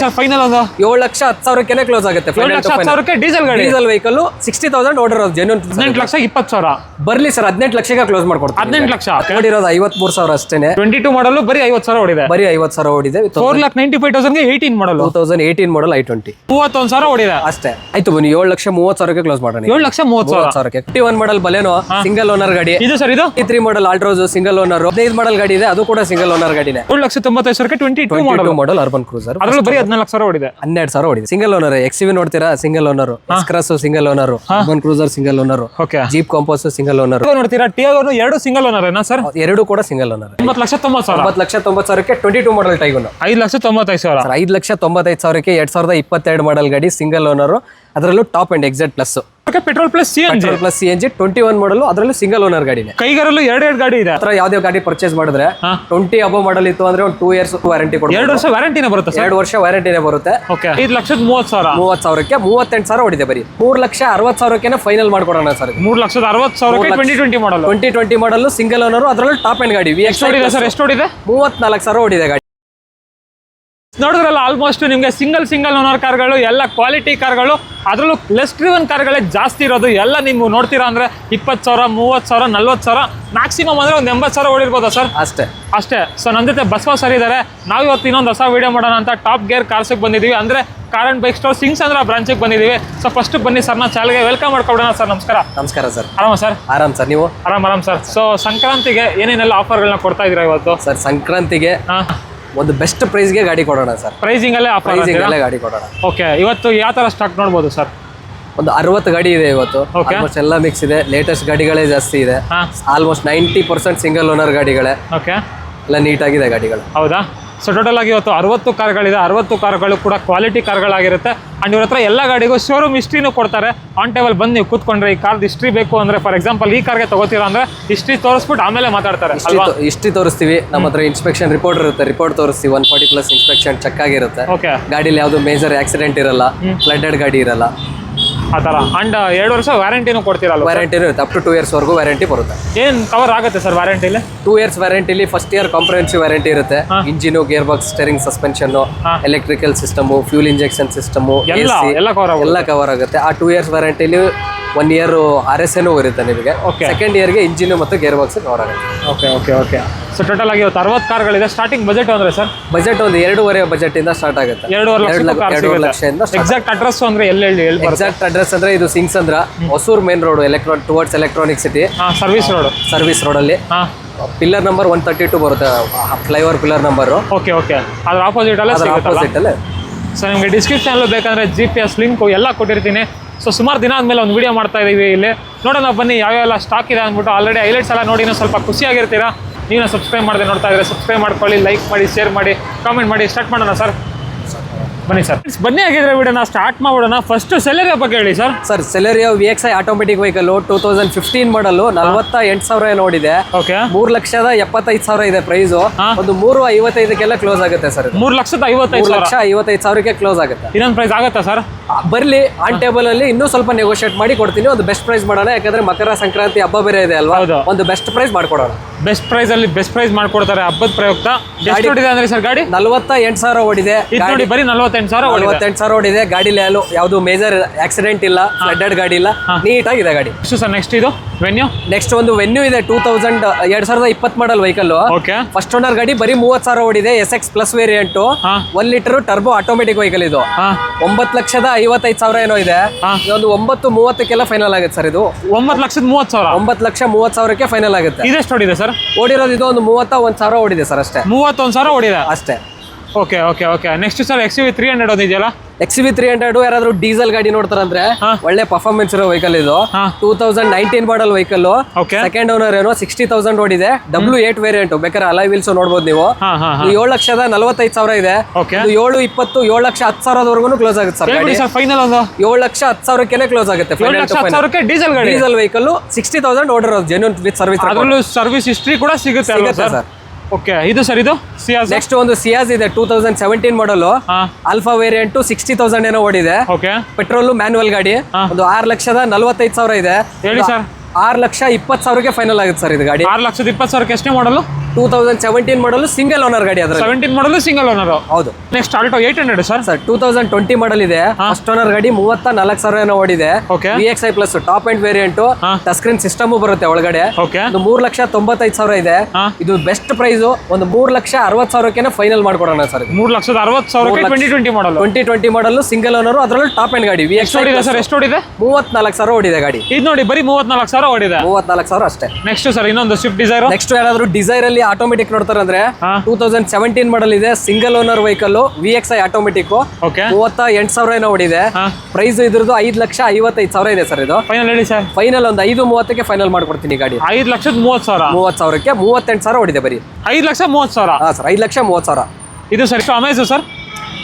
Sir final ಒಂದು 7,10,000ಕ್ಕೆ close ಆಗುತ್ತೆ. 7,10,000ಕ್ಕೆ ಡೀಸೆಲ್ ಗಾಡಿ, ಡೀಸೆಲ್ ವೆಹಿಕಲ್ 60,000 ಓಡಿರೋದು ಜೆನ್ಯೂನ್. 18,20,000 ಬರ್ಲಿ ಸರ್, 18 ಲಕ್ಷಕ್ಕೆ ಕ್ಲೋಸ್ ಮಾಡ್ಕೊಡ್ತೀವಿ. 18 ಲಕ್ಷ ಓಡಿರೋದು 53,000 ಅಷ್ಟೇನೆ. 22 ಮಾಡಲು ಬರೀ 50,000 ಓಡಿದೆ, ಬರೀ 50,000 ಓಡಿದೆ. 4,95,000ಗೆ 18 ಮಾಡಲು, 2018 ಮಾಡಲ್ i20 31,000 ಓಡಿದೆ ಅಷ್ಟೇ. ಆಯ್ತು ಬನ್ನಿ 7,30,000ಕ್ಕೆ ಕ್ಲೋಸ್ ಮಾಡೋಣ. 7,30,000 51 ಮಾಡಲ್ ಬಲೆನೋ ಸಿಂಗಲ್ ಓನರ್ ಗಾಡಿ. ಇದು ಸರ್ ಇದು 3 model Altroz single owner. 15 model ಗಾಡಿ ಇದೆ, ಅದು ಕೂಡ ಸಿಂಗಲ್ ಓನರ್ ಗಾಡಿನೇ. 7,95,000ಕ್ಕೆ 22 ಮಾಡಲ್ ಅರ್ಬನ್ ಕ್ರೂಸರ್. ಅದರಲ್ಲೂ ಬರೀ 14,000 ಓಡಿದೆ. 12,000 ಓಡಿದೆ. Single owner. XUV ನೋಡ್ತೀರಾ, single owner. Xcross single owner. Urban Cruiser single owner. Okay. Jeep Compass single owner. ನೋಡ್ತೀರಾ ಟಿಯಾಗೋ ಎರಡು ಸಿಂಗಲ್ ಓನರ್ ಏನಾ ಸರ್? ಎರಡು ಕೂಡ ಸಿಂಗಲ್ ಓನರ್. 9,90,000. 9,90,000ಕ್ಕೆ 22 ಮಾಡಲ್ ಟೈಗನ್. 5,95,000. 5,95,000ಕ್ಕೆ 2022 ಮಾಡಲ್ ಗಾಡಿ ಸಿಂಗಲ್ ಓನರ್. ಅದರಲ್ಲೂ top and exact plus. Petrol plus CNG 21 ಮಾಡಲ್. ಅದರಲ್ಲೂ single owner ಗಾಡಿನೇ. ಕೈಗಾರಲ್ಲೂ ಎರಡು ಗಾಡಿ ಇದೆ. ಹತ್ರ ಯಾವ್ದೇ ಗಾಡಿ ಪರ್ಚೇಸ್ ಮಾಡಿದ್ರೆ 20 ಅಬೋ ಮಾಡಲ್ ಇತ್ತು ಅಂದ್ರೆ ಒಂದು 2 ಇಯರ್ಸ್ ವಾರಂಟಿ ಕೊಡ್ತಾರೆ. 2 ವರ್ಷ ವ್ಯಾರಂಟಿನೇ ಬರುತ್ತೆ ಸರ್? 2 ವರ್ಷ ವ್ಯಾರಂಟಿನೇ ಬರುತ್ತೆ. ಓಕೆ. 5,30,000. 30,000ಕ್ಕೆ 38,000 ಹೊಡಿದೆ. ಬರೀ 3,60,000ಕ್ಕೆ ಫೈನಲ್ ಮಾಡ್ಕೊಡೋಣ ಸರ್. 3,60,000ಕ್ಕೆ 2020 ಮಾಡಲ್. 2020 ಮಾಡಲ್ ಸಿಂಗಲ್ ಓನರ್. ಅದರಲ್ಲೂ ಟಾಪ್ ಅಂಡ್ ಗಾಡಿ. ಎಷ್ಟು ಓಡಿದೆ ಸರ್? ಎಷ್ಟು ಓಡಿದೆ? 34,000 ಓಡಿದೆ ಗಾಡಿ. ನೋಡಿದ್ರಲ್ಲ, ಆಲ್ಮೋಸ್ಟ್ ನಿಮಗೆ ಸಿಂಗಲ್ ಓನರ್ ಕಾರ್ಗಳು, ಎಲ್ಲ ಕ್ವಾಲಿಟಿ ಕಾರ್ಗಳು, ಅದರಲ್ಲೂ ಲೆಸ್ ಡ್ರಿವನ್ ಕಾರ್ಗಳೇ ಜಾಸ್ತಿ ಇರೋದು. ಎಲ್ಲ ನೀವು ನೋಡ್ತೀರಾ ಅಂದ್ರೆ 20,000, 30,000, 40,000, ಮ್ಯಾಕ್ಸಿಮಮ್ ಅಂದ್ರೆ ಒಂದು 80,000 ಓಡಿರ್ಬೋದಾ ಸರ್? ಅಷ್ಟೇ. ಸೊ ನನ್ನ ಜೊತೆ ಬಸವ ಸರ್ ಇದ್ದಾರೆ. ನಾವು ಇವತ್ತು ಇನ್ನೊಂದು ಹೊಸ ವಿಡಿಯೋ ಮಾಡೋಣ ಅಂತ ಟಾಪ್ ಗೇರ್ ಕಾರ್ಸ್ಗೆ ಬಂದಿದ್ದೀವಿ, ಅಂದ್ರೆ ಕಾರ್ ಅಂಡ್ ಬೈಕ್ ಸ್ಟೋರ್ ಸಿಂಗ್ಸಂದ್ರ ಬ್ರಾಂಚಿಗೆ ಬಂದಿದ್ದೀವಿ. ಸೊ ಫಸ್ಟ್ ಬನ್ನಿ ಸರ್, ನಾನು ಚಾನಲ್ಗೆ ವೆಲ್ಕಮ್ ಮಾಡ್ಕೊಡೋಣ. ಸರ್ ನಮಸ್ಕಾರ. ನಮಸ್ಕಾರ ಸರ್. ಆರಾಮ ಸರ್? ಆರಾಮ್ ಸರ್. ನೀವು? ಆರಾಮ್ ಸರ್. ಸೊ ಸಂಕ್ರಾಂತಿಗೆ ಏನೇನೆಲ್ಲ ಆಫರ್ಗಳನ್ನ ಕೊಡ್ತಾ ಇದ್ದೀರಾ ಇವತ್ತು? ಸರ್ ಸಂಕ್ರಾಂತಿಗೆ ಒಂದು ಬೆಸ್ಟ್ ಪ್ರೈಸ್ಗೆ ಗಾಡಿ ಕೊಡೋಣ ಸರ್. ಪ್ರೈಸಿಂಗ್ ಅಲ್ಲೇ ಆಫರ್ ಗಾಡಿ ಕೊಡೋಣ. ಓಕೆ. ಇವತ್ತು ಯಾವ ತರ ಸ್ಟಾಕ್ ನೋಡ್ಬೋದು ಸರ್? ಒಂದು 60 ಗಾಡಿ ಇದೆ ಇವತ್ತು. ಆಲ್ಮೋಸ್ಟ್ ಎಲ್ಲ ಮಿಕ್ಸ್ ಇದೆ. ಲೇಟೆಸ್ಟ್ ಗಾಡಿಗಳೇ ಜಾಸ್ತಿ ಇದೆ. ಆಲ್ಮೋಸ್ಟ್ 90% ಸಿಂಗಲ್ ಓನರ್ ಗಾಡಿಗಳೇ. ಓಕೆ. ಎಲ್ಲ ನೀಟಾಗಿದೆ ಗಾಡಿಗಳು. ಹೌದಾ? ಸೊ ಟೋಟಲ್ ಆಗಿ ಇವತ್ತು 60 ಕಾರ್ಗಳಿದೆ. 60 ಕಾರ್ಗಳು ಕೂಡ ಕ್ವಾಲಿಟಿ ಕಾರ್ಗಳಾಗಿರುತ್ತೆ. ಅಂಡ್ ಇವ್ರ ಹತ್ರ ಎಲ್ಲ ಗಾಡಿಗೂ ಶೋರೂಮ್ ಹಿಸ್ಟ್ರಿನೂ ಕೊಡ್ತಾರೆ. ಆನ್ ಟೇಬಲ್ ಬಂದು ನೀವು ಕೂತ್ಕೊಂಡ್ರೆ ಈ ಕಾರ್ದು ಹಿಸ್ಟ್ರಿ ಬೇಕು ಅಂದ್ರೆ, ಫಾರ್ ಎಕ್ಸಾಂಪಲ್ ಈ ಕಾರ್ಗೆ ತಗೋತೀರಾ ಅಂದ್ರೆ ಹಿಸ್ಟ್ರಿ ತೋರಿಸ್ಬಿಟ್ಟು ಆಮೇಲೆ ಮಾತಾಡ್ತಾರೆ. ಹಿಸ್ಟ್ರಿ ತೋರಿಸ್ತೀವಿ. ನಮ್ಮ ಹತ್ರ ಇನ್ಸ್ಪೆಕ್ಷನ್ ರಿಪೋರ್ಟ್ ಇರುತ್ತೆ. ರಿಪೋರ್ಟ್ ತೋರಿಸ್ತೀವಿ. 140+ ಇನ್ಸ್ಪೆಕ್ಷನ್ ಚೆಕ್ ಆಗಿರುತ್ತೆ. ಓಕೆ. ಗಾಡಿಲಿ ಯಾವ್ದು ಮೇಜರ್ ಆಕ್ಸಿಡೆಂಟ್ ಇರಲ್ಲ, ಫ್ಲಡ್ಡೆಡ್ ಗಾಡಿ ಇರಲ್ಲ ಆ ಥರ. ಅಂಡ್ 2 ವರ್ಷ ವ್ಯಾರಂಟಿನೂ ಕೊಡ್ತೀರಲ್ಲ? ವ್ಯಾರಂಟಿನೂ ಇರುತ್ತೆ. ಅಪ್ ಟು 2 years ವರೆಗೂ ವ್ಯಾರಂಟಿ ಬರುತ್ತೆ. ಏನು ಕವರ್ ಆಗುತ್ತೆ ಸರ್ ವ್ಯಾರಂಟಿಲಿ? 2 years ವ್ಯಾರಂಟಿಲಿ ಫಸ್ಟ್ ಇಯರ್ ಕಾಂಪ್ರಹೆನ್ಸಿವ್ ವ್ಯಾರಂಟಿ ಇರುತ್ತೆ. Engine, gear box, steering, suspension, electrical system, fuel injection system, ಎಲ್ಲ ಕವರ್ ಆಗುತ್ತೆ. ಆ 2 years ವ್ಯಾರಂಟಿಲಿ 1 year RSA ಇರುತ್ತೆ ನಿಮಗೆ. ಸೆಕೆಂಡ್ ಇಯರ್ಗೆ ಇಂಜಿನ್ ಮತ್ತು ಗೇರ್ ಬಾಕ್ಸ್ ಕವರ್ ಆಗುತ್ತೆ. ಓಕೆ. ಸೊ ಟೋಟಲ್ ಆಗಿ ಇವತ್ತು 60 ಕಾರ್ಗಳಿದೆ. ಸ್ಟಾರ್ಟಿಂಗ್ ಬಜೆಟ್ ಅಂದ್ರೆ ಸರ್? ಬಜೆಟ್ ಒಂದು 2.5 ಬಜೆಟ್ ಇಂದ ಸ್ಟಾರ್ಟ್ ಆಗುತ್ತೆ. 2.5 ಲಕ್ಷದಿಂದ. ಎಕ್ಸಾಕ್ಟ್ ಅಡ್ರೆಸ್ ಅಂದ್ರೆ ಎಲ್ಲಿ? ಎಕ್ಸಾಕ್ಟ್ ಅಡ್ರೆಸ್ ಅಂದ್ರೆ ಇದು Singasandra, Hosur main road, towards Electronic City, service road ಅಲ್ಲಿ ಪಿಲ್ಲರ್ ನಂಬರ್ 132 ಬರುತ್ತೆ. Flyover pillar number. ಓಕೆ. ಅದ್ರ ಆಪೋಸಿಟ್ ಅಲ್ಲೇ. ಸೊ ನಿಮಗೆ ಡಿಸ್ಕ್ರಿಪ್ಷನ್ ಅಲ್ಲೂ ಬೇಕಂದ್ರೆ GPS ಲಿಂಕು ಎಲ್ಲ ಕೊಟ್ಟಿರ್ತೀನಿ. ಸೊ ಸುಮಾರು ದಿನ ಆದಮೇಲೆ ಒಂದು ವಿಡಿಯೋ ಮಾಡ್ತಾ ಇದೀವಿ ಇಲ್ಲಿ. ನೋಡೋಣ ಬನ್ನಿ ಯಾವ್ಯಾವೆಲ್ಲ ಸ್ಟಾಕ್ ಇದೆ ಅಂದ್ಬಿಟ್ಟು. ಆಲ್ರೆಡಿ ಹೈಲೈಟ್ಸ್ ಎಲ್ಲ ನೋಡಿ ಸ್ವಲ್ಪ ಖುಷಿಯಾಗಿರ್ತೀರಾ. ನೀವು ಸಬ್ಸ್ಕ್ರೈಬ್ ಮಾಡದೆ ನೋಡ್ತಾ ಇದ್ರೆ ಸಬ್ಸ್ಕ್ರೈಬ್ ಮಾಡ್ಕೊಳ್ಳಿ, ಲೈಕ್ ಮಾಡಿ, ಶೇರ್ ಮಾಡಿ, ಕಾಮೆಂಟ್ ಮಾಡಿ. ಸ್ಟಾರ್ಟ್ ಮಾಡೋಣ ಸರ್. ಬನ್ನಿ ಸರ್. ಬನ್ನಿ ಆಗಿದ್ರೆ ವಿಡಿಯೋನ ಸ್ಟಾರ್ಟ್ ಮಾಡೋಣ. ಫಸ್ಟ್ ಸೆಲೆರಿಯೋ ಬಗ್ಗೆ ಹೇಳಿ sir. Sir Celerio VXI automatic vehicle 2015 ಮಾಡಲ್. 48,000 ನೋಡಿದೆ. ಓಕೆ. 3,75,000 ಇದೆ ಪ್ರೈಸು. ಒಂದು 3,55,000 ಕ್ಲೋಸ್ ಆಗುತ್ತೆ ಸರ್. 3,55,000ಕ್ಕೆ ಕ್ಲೋಸ್ ಆಗುತ್ತೆ. ಇನ್ನೊಂದು ಪ್ರೈಸ್ ಆಗುತ್ತಾ ಸರ್? ಬರ್ಲಿ, ಆನ್ ಟೇಬಲ್ ಅಲ್ಲಿ ಇನ್ನೂ ಸ್ವಲ್ಪ ನೆಗೋಷಿಯೇಟ್ ಮಾಡಿ ಕೊಡ್ತೀನಿ. ಒಂದು ಬೆಸ್ಟ್ ಪ್ರೈಸ್ ಮಾಡೋಣ, ಯಾಕಂದ್ರೆ ಮಕರ ಸಂಕ್ರಾಂತಿ ಹಬ್ಬ ಬೇರೆ ಇದೆ ಅಲ್ವಾ. ಒಂದು ಬೆಸ್ಟ್ ಪ್ರೈಸ್ ಮಾಡ್ಕೊಡೋಣ. ಬೆಸ್ಟ್ ಪ್ರೈಸ್ ಅಲ್ಲಿ ಬೆಸ್ಟ್ ಪ್ರೈಸ್ ಮಾಡ್ಕೊಡ್ತಾರೆ ಹಬ್ಬದ ಪ್ರಯುಕ್ತ. ಎಷ್ಟು ಓಡಿದೆ ಅಂದ್ರೆ ಸರ್ ಗಾಡಿ? 48,000 ಓಡಿದೆ. ನೋಡಿ ಬರೀ 48,000 ಓಡಿದೆ. ಗಾಡಿಲಿ ಯಾವ್ದು ಮೇಜರ್ ಆಕ್ಸಿಡೆಂಟ್ ಇಲ್ಲ, ಫ್ಲಡ್ಡೆಡ್ ಗಾಡಿ ಇಲ್ಲ, ನೀಟಾಗಿದೆ ಗಾಡಿ. ಸರ್ ನೆಕ್ಸ್ಟ್ ಇದು ವೆನ್ಯೂ. ನೆಕ್ಸ್ಟ್ ಒಂದು ವೆನ್ಯೂ ಇದೆ. 2020 ಮಾಡಲ್ ವೆಹಿಕಲ್. ಓಕೆ. ಫಸ್ಟ್ ಓನರ್ ಗಾಡಿ. ಬರೀ 30,000 ಓಡಿದೆ. SX plus variant, 1 litre turbo automatic vehicle. ಇದು 9,55,000 ಏನೋ ಇದೆ. ಒಂದು 9,30,000 ಫೈನಲ್ ಆಗುತ್ತೆ ಸರ್. ಇದು 9,30,000. 9,30,000ಕ್ಕೆ ಫೈನಲ್ ಆಗುತ್ತೆ. ಇದೆಷ್ಟು ಓಡಿದೆ ಸರ್? ಓಡಿರೋದು ಇದು ಒಂದು 31,000 ಓಡಿದೆ ಸರ್ ಅಷ್ಟೇ. 31,000 ಓಡಿದೆ ಅಷ್ಟೇ. Okay. Next sir XUV 300 ಓದಿದೆಯಲ್ಲ? XUV 300 ಯಾರಾದ್ರೂ ಡೀಸೆಲ್ ಗಾಡಿ ನೋಡ್ತಾರಂದ್ರೆ ಒಳ್ಳೆ ಪರ್ಫಾರ್ಮೆನ್ಸ್ ಇರೋ ವೆಹಿಕಲ್ ಇದು. 2019 ಮಾಡಲ್ ವೆಹಿಕಲ್. ಸೆಕೆಂಡ್ ಓನರ್ ಏನೋ 60,000 ಓಡಿದೆ. W8 variant. ಬೇಕಾದ್ರೆ ಅಲಾಯ್ ವೀಲ್ಸ್ ನೋಡ್ಬೋದು ನೀವು. 7,45,000 ಇದೆ. 7,20,000, 7,10,000 ಕ್ಲೋಸ್ ಆಗುತ್ತೆ ಸರ್. ಫೈನಲ್ ಒಂದು 7,10,000ಕ್ಕೆ ಕ್ಲೋಸ್ ಆಗುತ್ತೆ. 7,10,000ಕ್ಕೆ ಡೀಸೆಲ್ ವೆಹಿಕಲ್ 60,000 ಓಡಿರೋದು ಜೆನ್ಯೂನ್ ವಿತ್ ಸರ್ವಿಸ್. ಅದರಲ್ಲೂ ಸರ್ವಿಸ್ ಹಿಸ್ಟ್ರಿ ಕೂಡ ಸಿಗುತ್ತೆ ಸರ್. ಓಕೆ. ಇದು ಸರ್ ಇದು ಸಿಯಾಜ್. ನೆಕ್ಸ್ಟ್ ಒಂದು ಸಿಯಾಜ್ ಇದೆ. 2017 ಮಾಡಲ್. Alpha variant. 60,000 ಏನೋ ಓಡಿದೆ. ಓಕೆ. ಪೆಟ್ರೋಲ್ ಮ್ಯಾನ್ಯುವಲ್ ಗಾಡಿ. ಒಂದು 6,45,000 ಇದೆ. ಹೇಳಿ ಸರ್. 6,20,000ಕ್ಕೆ ಫೈನಲ್ ಆಗುತ್ತೆ ಸರ್ ಇದು ಗಾಡಿ. 6,20,000ಕ್ಕೆ ಎಷ್ಟೇ ಮಾಡಲು? 2017 ಮಾಡಲು ಸಿಂಗಲ್ ಓನರ್ ಗಾಡಿ ಅದ್ರ 17 ಮಾಡಲು ಸಿಂಗಲ್ ಓನರ್. ಹೌದು. Next Alto 800 sir. 2020 ಮಾಡಲ್ ಇದೆ, ಫಸ್ಟ್ ಓನರ್ ಗಾಡಿ 34,000 ಏನೋ ಓಡಿದೆ. Okay. VXI plus top end variant, touch screen system ಬರುತ್ತೆ ಒಳಗಡೆ. ಓಕೆ. ಒಂದು 3,95,000 ಇದೆ. ಇದು ಬೆಸ್ಟ್ ಪ್ರೈಸ್, ಒಂದು 3,60,000ಕ್ಕೆ ಫೈನಲ್ ಮಾಡ್ಕೊಡೋಣ ಸರ್. 3,60,000ಕ್ಕೆ 2020 ಮಾಡಲ್. 2020 ಮಾಡಲ್ ಸಿಂಗಲ್ ಓನರ್, ಅದರಲ್ಲೂ ಟಾಪ್ ಅಂಡ್ ಗಾಡಿ. ಎಷ್ಟು ಓಡಿದೆ ಸರ್? ಎಷ್ಟು ಓಡಿದೆ? 34,000 ಓಡಿದೆ ಗಾಡಿ. ಇದು ನೋಡಿ ಬರೀ 34,000 ಓಡಿದೆ. 34,000 ಅಷ್ಟೇ. ನೆಕ್ಸ್ಟ್ ಸರ್ ಇನ್ನೊಂದು ಸ್ವಿಫ್ಟ್ ಡಿಸೈರ್. ನೆಕ್ಸ್ಟ್ ಯಾರಾದ್ರೂ ಡಿಸೈರ್ ಅಲ್ಲಿ ಆಟೋಮೆಟಿಕ್ ನೋಡ್ತಾರೆ ಅಂದ್ರೆ 2017 ಮಾಡಲ್ ಇದೆ, single owner vehicle, VXI automatic. Okay. 38,000 ಏನೋ ಓಡಿದೆ. ಪ್ರೈಸ್ ಇದ್ರದ್ದು 5,55,000 ಇದೆ ಸರ್. ಇದು ಫೈನಲ್ ಹೇಳಿ ಸರ್. ಫೈನಲ್ ಒಂದು 5,30ಕ್ಕೆ ಫೈನಲ್ ಮಾಡ್ಕೊಡ್ತೀನಿ ಗಾಡಿ. 5,30,000. 30,000ಕ್ಕೆ 38,000 ಓಡಿದೆ ಬರೀ. 5,30,000. ಹಾ ಸರ್, 5,30,000. ಇದು ಸರ್ ಅಮೇಜು ಸರ್.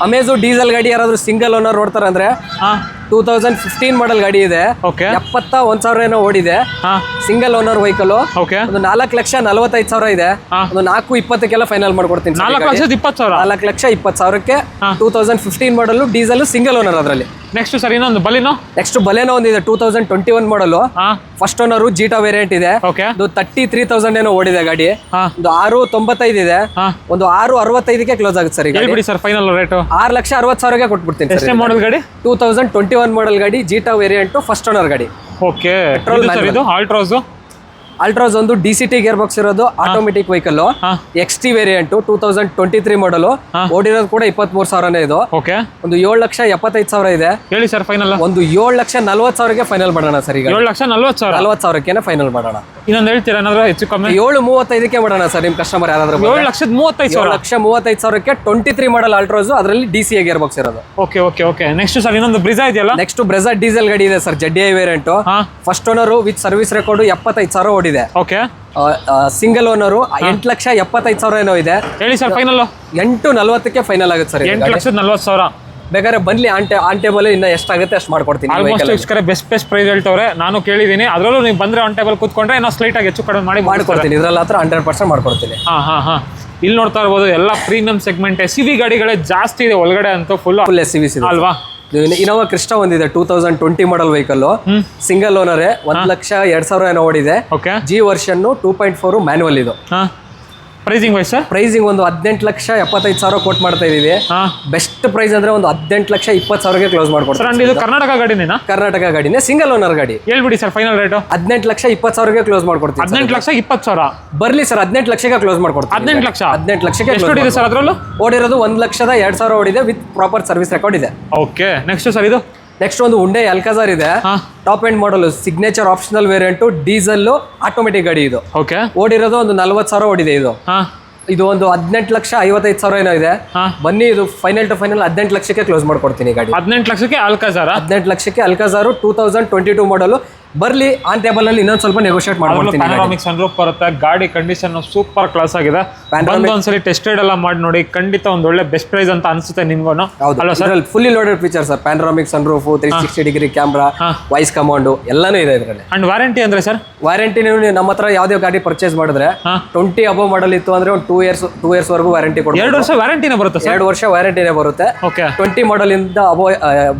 ಅಮೇಜು ಡೀಸೆಲ್ ಗಾಡಿ ಯಾರಾದ್ರೂ ಸಿಂಗಲ್ ಓನರ್ ನೋಡ್ತಾರೆ ಅಂದ್ರೆ 2015 ಮಾಡಲ್ ಗಾಡಿ ಇದೆ. ಓಕೆ. 71,000 ಏನೋ ಓಡಿದೆ. Single owner vehicle. ಓಕೆ. ಒಂದು 4,45,000 ಇದೆ. ಒಂದು 4,20ಕ್ಕೆಲ್ಲ ಫೈನಲ್ ಮಾಡ್ಕೊಡ್ತೀನಿ. 4,20,000. 4,20,000ಕ್ಕೆ 2015 ಮಾಡಲ್ ಡೀಸೆಲ್ ಸಿಂಗಲ್ ಓನರ್ ಅದರಲ್ಲಿ. ನೆಕ್ಸ್ಟ್ ಸರ್ ಇನ್ನೊಂದು ಬಲಿನೋ. ನೆಕ್ಸ್ಟ್ ಬಲೆನೋ ಒಂದಿದೆ 2021 model, first owner zeta variant ಇದೆ. ಓಕೆ. ಇದು 33,000 ಏನೋ ಓಡಿದೆ ಗಾಡಿ. ಒಂದು 6,95 ಇದೆ. ಒಂದು 6,65ಕ್ಕೆ ಕ್ಲೋಸ್ ಆಗುತ್ತೆ ಸರ್. ಹೇಳ್ಬಿಡಿ ಸರ್ ಫೈನಲ್ ರೇಟ್. 6,60,000ಗೆ ಕೊಟ್ಬಿಡ್ತೀನಿ. ಎಷ್ಟೇ ಮಾಡಲ್ ಗಾಡಿ? 2021 ಮಾಡಲ್ ಗಾಡಿ, ಜೀಟಾ ವೇರಿಯಂಟ್, ಫಸ್ಟ್ ಓನರ್ ಗಾಡಿ. ಓಕೆ. ಇದು ಆಲ್ಟ್ರೋಸ್. ಅಲ್ಟ್ರಾಸ್ ಒಂದು DCT ಗೇರ್ ಬಾಕ್ಸ್ ಇರೋದು ಆಟೋಮೆಟಿಕ್ ವೆಹಿಕಲ್, XT ವೇರಿಯಂಟ್, 2023 ಮಾಡಲ್. ಓಡಿರೋದು ಕೂಡ 23,000ನೇ ಇದು. ಓಕೆ. ಒಂದು 7,75,000 ಇದೆ. ಹೇಳಿ ಸರ್ ಫೈನಲ್. ಒಂದು 7,40,000ಗೆ ಫೈನಲ್ ಮಾಡೋಣ ಸರ್. ಈಗ 7,40,000. 40,000ಕ್ಕೆ ಫೈನಲ್ ಮಾಡೋಣ. ಇನ್ನೊಂದು ಹೇಳ್ತೀರಾ ಏನಾದ್ರು ಹೆಚ್ಚು ಕಮ್ಮಿ? 7,35ಕ್ಕೆ ಮಾಡೋಣ ಸರ್. ನಿಮ್ ಕಸ್ಟಮರ್ ಯಾರಾದ್ರೂ 7,35,000. 7,35,000ಕ್ಕೆ 23 ಮಾಡಲ್ ಅಲ್ಟ್ರಾಸ್, ಅದರಲ್ಲಿ DCA ಗೇರ್ ಬಾಕ್ಸ್ ಇರೋದು. Okay okay okay. Next sir ಇನ್ನೊಂದು ಬ್ರಿಜಾ ಇದೆಯಲ್ಲ. ನೆಕ್ಸ್ಟ್ ಬ್ರೆಜಾ ಡೀಸೆಲ್ ಗಾಡಿ ಇದೆ sir, ZDI variant, first owner with service record, 75,000 ಓಡಿದೆ. ಓಕೆ. ಸಿಂಗಲ್ ಓನರು 8,75,000 ಏನೋ ಇದೆ. ಹೇಳಿ ಸರ್ ಫೈನಲ್. 8,40ಕ್ಕೆ ಫೈನಲ್ ಆಗುತ್ತೆ ಸರ್. 8,40,000. ಬೇಕಾದ್ರೆ ಬನ್ನಿ ಆನ್ ಟೇಬಲ್ ಇನ್ನ ಎಷ್ಟಾಗುತ್ತೆ ಅಷ್ಟು ಮಾಡ್ಕೊಡ್ತೀನಿ. ಆಲ್ಮೋಸ್ಟ್ ಬೆಸ್ಟ್ ಪ್ರೈಸ್ ಹೇಳ್ತವ್ರೆ, ನಾನು ಕೇಳಿದ್ದೀನಿ. ಅದರಲ್ಲೂ ನೀವು ಬಂದ್ರೆ ಆನ್ ಟೇಬಲ್ ಕೂತ್ಕೊಂಡ್ರೆ ಏನೋ ಸ್ಲೈಟ್ ಆಗಿ ಹೆಚ್ಚು ಕಡಿಮೆ ಮಾಡ್ಕೊಡ್ತೀನಿ. ಇದ್ರಲ್ಲಿ ಹತ್ರ 100% ಮಾಡ್ಕೊಡ್ತೀನಿ. ಹಾ. ಇಲ್ಲಿ ನೋಡ್ತಾ ಇರ್ಬೋದು ಎಲ್ಲ ಪ್ರೀಮಿಯಂ ಸೆಗ್ಮೆಂಟ್ SUV ಗಾಡಿಗಳೇ ಜಾಸ್ತಿ ಇದೆ ಒಳಗಡೆ ಅಂತೂ. ಫುಲ್ SUV ಅಲ್ವಾ? ಇನೋವಾ ಕ್ರಿಸ್ಟಾ ಒಂದಿದೆ 2020 ಮಾಡಲ್ ವೆಹಿಕಲ್, ಸಿಂಗಲ್ ಓನರ್, 1,02,000 ಏನೋ ಓಡಿದೆ. ಓಕೆ. G version 2.4 manual. ಇದು ಪ್ರೈಸಿಂಗ್ ವೈಸ್ ಸರ್? ಪ್ರೈಸಿಂಗ್ ಒಂದು 18,75,000 ಕೋಟ್ ಮಾಡ್ತಾ ಇದೀವಿ. ಬೆಸ್ಟ್ ಪ್ರೈಸ್ ಅಂದ್ರೆ ಒಂದು 18,20,000ಗೆ ಕ್ಲೋಸ್ ಮಾಡ್ಕೊಡ್ತೀವಿ. ಇದು ಕರ್ನಾಟಕ ಗಾಡಿನೇನಾ? ಕರ್ನಾಟಕ ಗಾಡಿನೇ, ಸಿಂಗಲ್ ಓನರ್ ಗಾಡಿ. ಹೇಳ್ಬಿಡಿ ಸರ್ ಫೈನಲ್ ರೇಟ್. 18,20,000ಗೆ ಕ್ಲೋಸ್ ಮಾಡ್ಕೊಡ್ತೀವಿ. 18,20,000 ಬರ್ಲಿ ಸರ್, 18 ಲಕ್ಷಕ್ಕೆ ಕ್ಲೋಸ್ ಮಾಡ್ಕೊಡ್ತೀವಿ. 18 ಲಕ್ಷಕ್ಕೆ ಎಷ್ಟು ಓಡಿದೆ ಸರ್? ಅದರಲ್ಲೂ ಓಡಿರೋದು 1,02,000 ಓಡಿದೆ, ವಿತ್ ಪ್ರಾಪರ್ ಸರ್ವಿಸ್ ರೆಕಾರ್ಡ್ ಇದೆ. ಓಕೆ. ನೆಕ್ಸ್ಟ್ ಸರ್ ಇದು ನೆಕ್ಸ್ಟ್ ಒಂದು ಉಂಡೆ ಅಲ್ಕಾಜಾರ್ ಇದೆ, top end model, signature optional variant, diesel automatic ಗಾಡಿ. ಇದು ಓಕೆ. ಓಡಿರೋದು ಒಂದು 40,000 ಓಡಿದೆ. ಇದು ಒಂದು 18,55,000 ಏನೋ ಇದೆ. ಬನ್ನಿ, ಇದು ಫೈನಲ್ ಟು ಫೈನಲ್ 18 ಲಕ್ಷಕ್ಕೆ ಕ್ಲೋಸ್ ಮಾಡ್ಕೊಡ್ತೀನಿ ಗಾಡಿ. 18 ಲಕ್ಷಕ್ಕೆ ಅಲ್ಕಾಜಾರ್. 18 ಲಕ್ಷಕ್ಕೆ ಅಲ್ಕಾಜಾರ್ 2022 ಮಾಡಲ್. ಬರ್ಲಿ ಆನ್ ಟೇಬಲ್ ಅಲ್ಲಿ ಇನ್ನೊಂದು ಸ್ವಲ್ಪ ನೆಗೋಷಿಯೇಟ್ ಮಾಡ್ಕೊಡ್ತೀನಿ. ಪ್ಯಾನೋರಾಮಿಕ್ ಸನ್ರೂಫ್ ಬರುತ್ತೆ. ಗಾಡಿ ಕಂಡೀಷನ್ ಸೂಪರ್ ಕ್ಲಾಸ್ ಆಗಿದೆ. ಒಂದ್ಸಲಿ ಟೆಸ್ಟೆಡ್ ಎಲ್ಲ ಮಾಡಿ ನೋಡಿ, ಖಂಡಿತ ಒಂದು ಒಳ್ಳೆ ಬೆಸ್ಟ್ ಪ್ರೈಸ್ ಅಂತ ಅನ್ಸುತ್ತೆ ನಿಮ್ಗೂ. ಅಲ್ವಾ sir? Fully loaded feature sir, panoramic sunroof, 360 degree camera, voice command ಎಲ್ಲಾನು ಇದೆ ಇದರಲ್ಲಿ. ಅಂಡ್ ವಾರಂಟಿ ಅಂದ್ರೆ ಸರ್? ವಾರಂಟಿ ನೀವು ನಮ್ಮ ಹತ್ರ ಯಾವುದೇ ಗಾಡಿ ಪರ್ಚೇಸ್ ಮಾಡಿದ್ರೆ 20 ಅಬೋ ಮಾಡಲ್ ಇತ್ತು ಅಂದ್ರೆ ಒಂದು 2 ಇಯರ್ಸ್ ವರೆಗೂ ವಾರಂಟಿ ಕೊಡ್ತೀವಿ. 2 ವರ್ಷ ವಾರಂಟಿನೇ ಬರುತ್ತೆ ಸರ್? 2 ವರ್ಷ ವಾರಂಟಿನೇ ಬರುತ್ತೆ. ಓಕೆ. 20 ಮಾಡಲ್ ಇಂದ ಅಬೋ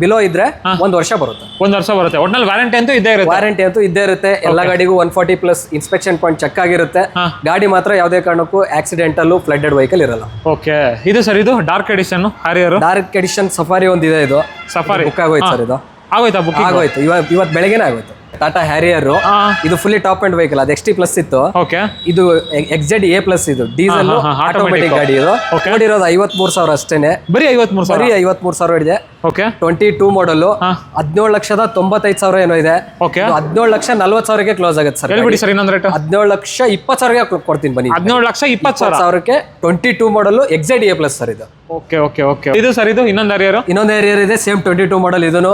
ಬಿಲೋ ಇದ್ರೆ 1 ವರ್ಷ ಬರುತ್ತೆ. 1 ವರ್ಷ ಬರುತ್ತೆ. ಒಟ್ನಲ್ಲಿ ವಾರಂಟಿ ಅಂತೂ ಇದ್ದೇ ಇರುತ್ತೆ. ವಾರಂಟಿ ಅಂತೂ ಇದ್ದೇ ಇರುತ್ತೆ. ಎಲ್ಲ ಗಾಡಿಗೂ 140+ ಇನ್ಸ್ಪೆಕ್ಷನ್ ಪಾಯಿಂಟ್ ಚೆಕ್ ಆಗಿರುತ್ತೆ. ಗಾಡಿ ಮಾತ್ರ ಯಾವುದೇ ಕಾರಣಕ್ಕೂ ಆಕ್ಸಿಡೆಂಟಲ್ ಫ್ಲಡ್ಡೆಡ್ ವೆಹಿಕಲ್ ಇರಲ್ಲ. ಓಕೆ. ಇದು ಸರ್ ಇದು dark edition Harrier. Dark edition Safari ಒಂದಿದೆ. ಇದು ಸಫಾರಿ ಬುಕ್ ಆಗೋಯ್ತು ಸರ್. ಇದು ಆಗೋಯ್ತಾ? ಬುಕ್ ಆಗೋಯ್ತು, ಇವತ್ತು ಬೆಳಗ್ಗೆನೇ ಆಗೋಯ್ತು. ಟಾಟಾ ಹ್ಯಾರಿಯರ್, ಇದು ಫುಲ್ಲಿ ಟಾಪ್ ಅಂಡ್ ವೆಹಿಕಲ್. ಅದು XT+ ಇತ್ತು. ಓಕೆ. ಇದು XZ-A+ ಇದು ಡೀಸೆಲ್ ಆಟೋಮೆಟಿಕ್ ಗಾಡಿ. ಇದು ಓಡಿರೋದು 53,000 ಅಷ್ಟೇನೆ. ಬರೀ 53,000 ಇದೆ. ಓಕೆ. 22 ಮಾಡಲ್, 17,95,000 ಏನೋ ಇದೆ. ಓಕೆ. 17,40,000ಗೆ ಕ್ಲೋಸ್ ಆಗುತ್ತೆ ಸರ್. ಹೇಳ್ಬಿಡಿ ಸರ್ ಇನ್ನೊಂದು ರೇಟ್. 17,20,000ಗೆ ಕೊಡ್ತೀನಿ ಬನ್ನಿ. 17,20,000ಕ್ಕೆ 22 ಮಾಡಲ್ XZ-A+ ಸರ್ ಇದು. Okay okay okay. ಇದು ಸರ್ ಇದು ಇನ್ನೊಂದು ಹ್ಯಾರಿಯರ್ ಇದೆ, ಸೇಮ್ 22 ಮಾಡಲ್. ಇದನ್ನು